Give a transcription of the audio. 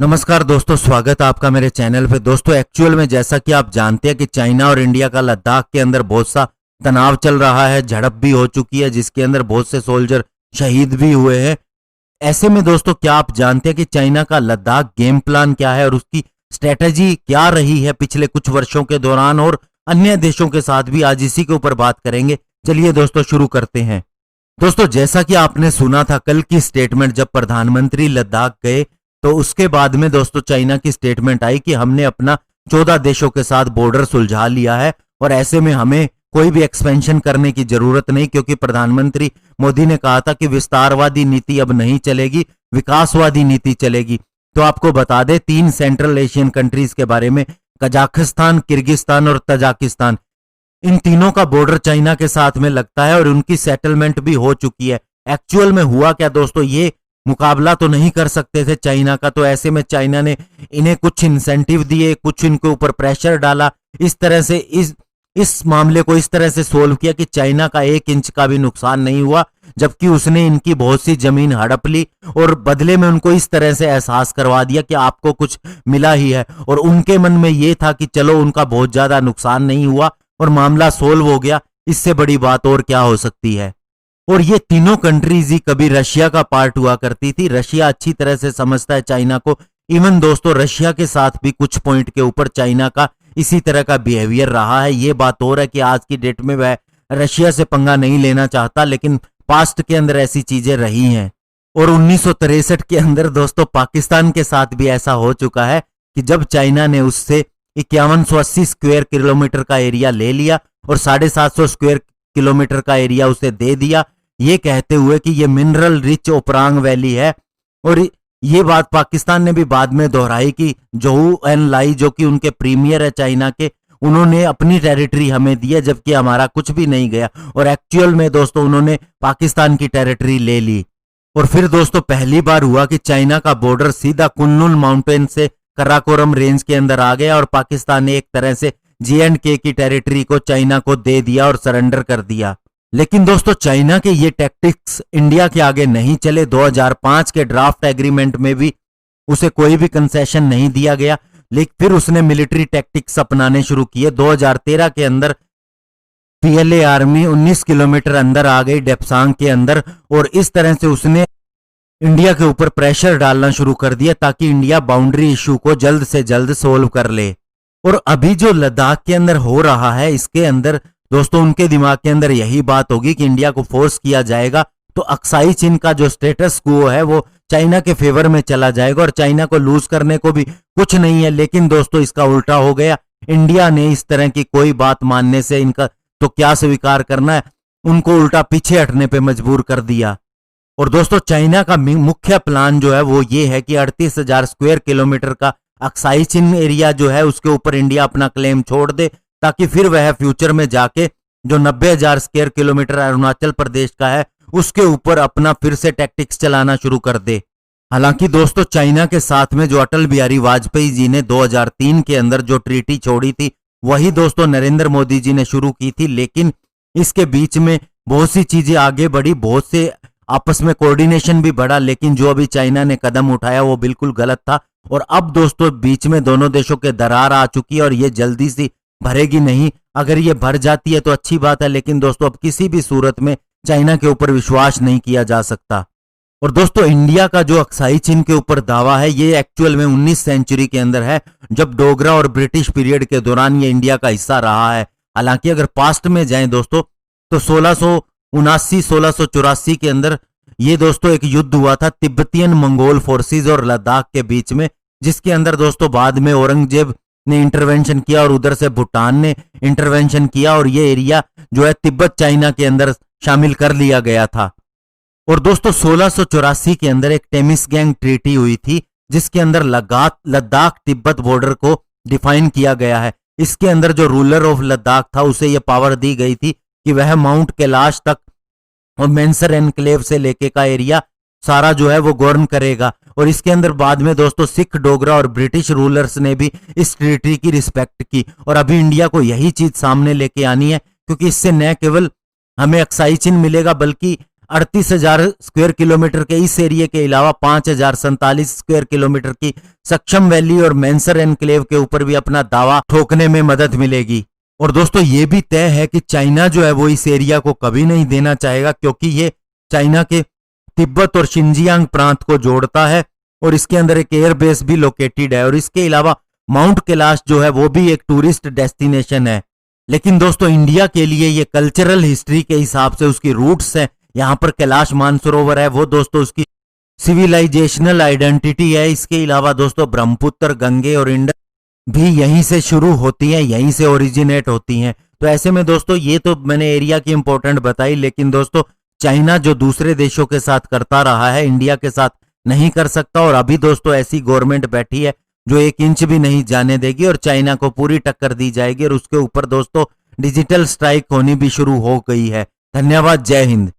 नमस्कार दोस्तों, स्वागत है आपका मेरे चैनल पे। दोस्तों एक्चुअल में जैसा कि आप जानते हैं कि चाइना और इंडिया का लद्दाख के अंदर बहुत सा तनाव चल रहा है, झड़प भी हो चुकी है जिसके अंदर बहुत से सोल्जर शहीद भी हुए हैं। ऐसे में दोस्तों क्या आप जानते हैं कि चाइना का लद्दाख गेम प्लान क्या है और उसकी स्ट्रेटजी क्या रही है पिछले कुछ वर्षों के दौरान, और अन्य देशों के साथ भी आज इसी के ऊपर बात करेंगे। चलिए दोस्तों शुरू करते हैं। दोस्तों जैसा कि आपने सुना था कल की स्टेटमेंट, जब प्रधानमंत्री लद्दाख गए तो उसके बाद में दोस्तों चाइना की स्टेटमेंट आई कि हमने अपना 14 देशों के साथ बॉर्डर सुलझा लिया है और ऐसे में हमें कोई भी एक्सपेंशन करने की जरूरत नहीं, क्योंकि प्रधानमंत्री मोदी ने कहा था कि विस्तारवादी नीति अब नहीं चलेगी, विकासवादी नीति चलेगी। तो आपको बता दें 3 सेंट्रल एशियन कंट्रीज के बारे में, कजाकिस्तान, किर्गिस्तान और तजाकिस्तान, इन तीनों का बॉर्डर चाइना के साथ में लगता है और उनकी सेटलमेंट भी हो चुकी है। एक्चुअल में हुआ क्या दोस्तों, ये मुकाबला तो नहीं कर सकते थे चाइना का, तो ऐसे में चाइना ने इन्हें कुछ इंसेंटिव दिए, कुछ इनके ऊपर प्रेशर डाला, इस तरह से इस मामले को इस तरह से सोल्व किया कि चाइना का 1 इंच का भी नुकसान नहीं हुआ, जबकि उसने इनकी बहुत सी जमीन हड़प ली और बदले में उनको इस तरह से एहसास करवा दिया कि आपको कुछ मिला ही है। और उनके मन में ये था कि चलो उनका बहुत ज्यादा नुकसान नहीं हुआ और मामला सोल्व हो गया, इससे बड़ी बात और क्या हो सकती है। और ये तीनों कंट्रीज ही कभी रशिया का पार्ट हुआ करती थी। रशिया अच्छी तरह से समझता है चाइना को। इवन दोस्तों रशिया के साथ भी कुछ पॉइंट के ऊपर चाइना का इसी तरह का बिहेवियर रहा है। ये बात और है कि आज की डेट में वह रशिया से पंगा नहीं लेना चाहता, लेकिन पास्ट के अंदर ऐसी चीजें रही हैं। और 1963 के अंदर दोस्तों पाकिस्तान के साथ भी ऐसा हो चुका है कि जब चाइना ने उससे 5180 स्क्वायर किलोमीटर का एरिया ले लिया और 750 स्क्वायर किलोमीटर का एरिया उसे दे दिया, ये कहते हुए कि ये मिनरल रिच ओपरांग वैली है। और ये बात पाकिस्तान ने भी बाद में दोहराई कि जोहू एन लाई, जो कि उनके प्रीमियर है चाइना के, उन्होंने अपनी टेरिटरी हमें दी है जबकि हमारा कुछ भी नहीं गया। और एक्चुअल में दोस्तों उन्होंने पाकिस्तान की टेरिटरी ले ली। और फिर दोस्तों पहली बार हुआ कि चाइना का बॉर्डर सीधा कुन्नुन माउंटेन से कराकोरम रेंज के अंदर आ गया और पाकिस्तान ने एक तरह से J&K की टेरिटरी को चाइना को दे दिया और सरेंडर कर दिया। लेकिन दोस्तों चाइना के ये टैक्टिक्स इंडिया के आगे नहीं चले। 2005 के ड्राफ्ट एग्रीमेंट में भी उसे कोई भी कंसेशन नहीं दिया गया, लेकिन फिर उसने मिलिट्री टैक्टिक्स अपनाने शुरू किए। 2013 के अंदर PLA आर्मी 19 किलोमीटर अंदर आ गई डेप्सांग के अंदर, और इस तरह से उसने इंडिया के ऊपर प्रेशर डालना शुरू कर दिया ताकि इंडिया बाउंड्री इशू को जल्द से जल्द सोल्व कर ले। और अभी जो लद्दाख के अंदर हो रहा है, इसके अंदर दोस्तों उनके दिमाग के अंदर यही बात होगी कि इंडिया को फोर्स किया जाएगा तो अक्साई चीन का जो स्टेटस क्वो है वो चाइना के फेवर में चला जाएगा और चाइना को लूज करने को भी कुछ नहीं है। लेकिन दोस्तों इसका उल्टा हो गया। इंडिया ने इस तरह की कोई बात मानने से इनका तो क्या स्वीकार करना है, उनको उल्टा पीछे हटने पे मजबूर कर दिया। और दोस्तों चाइना का मुख्य प्लान जो है वो ये है कि 38,000 स्क्वायर किलोमीटर का अक्साई चीन एरिया जो है उसके ऊपर इंडिया अपना क्लेम छोड़ दे, ताकि फिर वह फ्यूचर में जाके जो 90,000 स्क्वायर किलोमीटर अरुणाचल प्रदेश का है उसके ऊपर अपना फिर से टैक्टिक्स चलाना शुरू कर दे। हालांकि दोस्तों चाइना के साथ में जो अटल बिहारी वाजपेयी जी ने 2003 के अंदर जो ट्रीटी छोड़ी थी वही दोस्तों नरेंद्र मोदी जी ने शुरू की थी, लेकिन इसके बीच में बहुत सी चीजें आगे बढ़ी, बहुत से आपस में कोऑर्डिनेशन भी बढ़ा, लेकिन जो अभी चाइना ने कदम उठाया वो बिल्कुल गलत था। और अब दोस्तों बीच में दोनों देशों के दरार आ चुकी है और ये जल्दी सी भरेगी नहीं। अगर ये भर जाती है तो अच्छी बात है, लेकिन दोस्तों अब किसी भी सूरत में चाइना के ऊपर विश्वास नहीं किया जा सकता। और दोस्तों इंडिया का जो अक्साई चीन के ऊपर दावा है ये एक्चुअल में 19 सेंचुरी के अंदर है, जब डोगरा और ब्रिटिश पीरियड के दौरान ये इंडिया का हिस्सा रहा है। हालांकि अगर पास्ट में जाएं दोस्तों तो 1679-1684 के अंदर ये दोस्तों एक युद्ध हुआ था तिब्बतियन मंगोल फोर्सेस और लद्दाख के बीच में, जिसके अंदर दोस्तों बाद में औरंगजेब ने इंटरवेंशन किया और उधर से भूटान ने इंटरवेंशन किया और ये एरिया जो है तिब्बत चाइना के अंदर शामिल कर लिया गया था। और दोस्तों 1684 के अंदर एक टेमिसगैंग ट्रीटी हुई थी जिसके अंदर लद्दाख तिब्बत बॉर्डर को डिफाइन किया गया है। इसके अंदर जो रूलर ऑफ लद्दाख था उसे यह पावर दी गई थी कि वह माउंट कैलाश तक और मेंसर एनक्लेव से लेके का एरिया सारा जो है वो गवर्न करेगा। और इसके अंदर बाद में दोस्तों सिख, डोगरा और ब्रिटिश रूलर्स ने भी इस ट्रीटी की रिस्पेक्ट की। और अभी इंडिया को यही चीज सामने लेके आनी है, क्योंकि इससे न केवल हमें अक्साई चिन्ह मिलेगा, बल्कि 38,000 स्क्वायर किलोमीटर के इस एरिया के अलावा 5,047 स्क्वायर किलोमीटर की सक्षम वैली और मैंसर एनक्लेव के ऊपर भी अपना दावा ठोकने में मदद मिलेगी। और दोस्तों ये भी तय है कि चाइना जो है वो इस एरिया को कभी नहीं देना चाहेगा, क्योंकि ये चाइना के तिब्बत और शिनजियांग प्रांत को जोड़ता है और इसके अंदर एक एयरबेस भी लोकेटेड है। और इसके अलावा माउंट कैलाश जो है वो भी एक टूरिस्ट डेस्टिनेशन है। लेकिन दोस्तों इंडिया के लिए ये कल्चरल हिस्ट्री के हिसाब से उसकी रूट्स है। यहाँ पर कैलाश मानसरोवर है, वो दोस्तों उसकी सिविलाइजेशनल आइडेंटिटी है। इसके अलावा दोस्तों ब्रह्मपुत्र, गंगे और इंडस भी यहीं से शुरू होती हैं, यहीं से ओरिजिनेट होती हैं। तो ऐसे में दोस्तों ये तो मैंने एरिया की इंपॉर्टेंट बताई, लेकिन दोस्तों चाइना जो दूसरे देशों के साथ करता रहा है, इंडिया के साथ नहीं कर सकता। और अभी दोस्तों ऐसी गवर्नमेंट बैठी है जो 1 इंच भी नहीं जाने देगी और चाइना को पूरी टक्कर दी जाएगी। और उसके ऊपर दोस्तों डिजिटल स्ट्राइक होनी भी शुरू हो गई है। धन्यवाद। जय हिंद।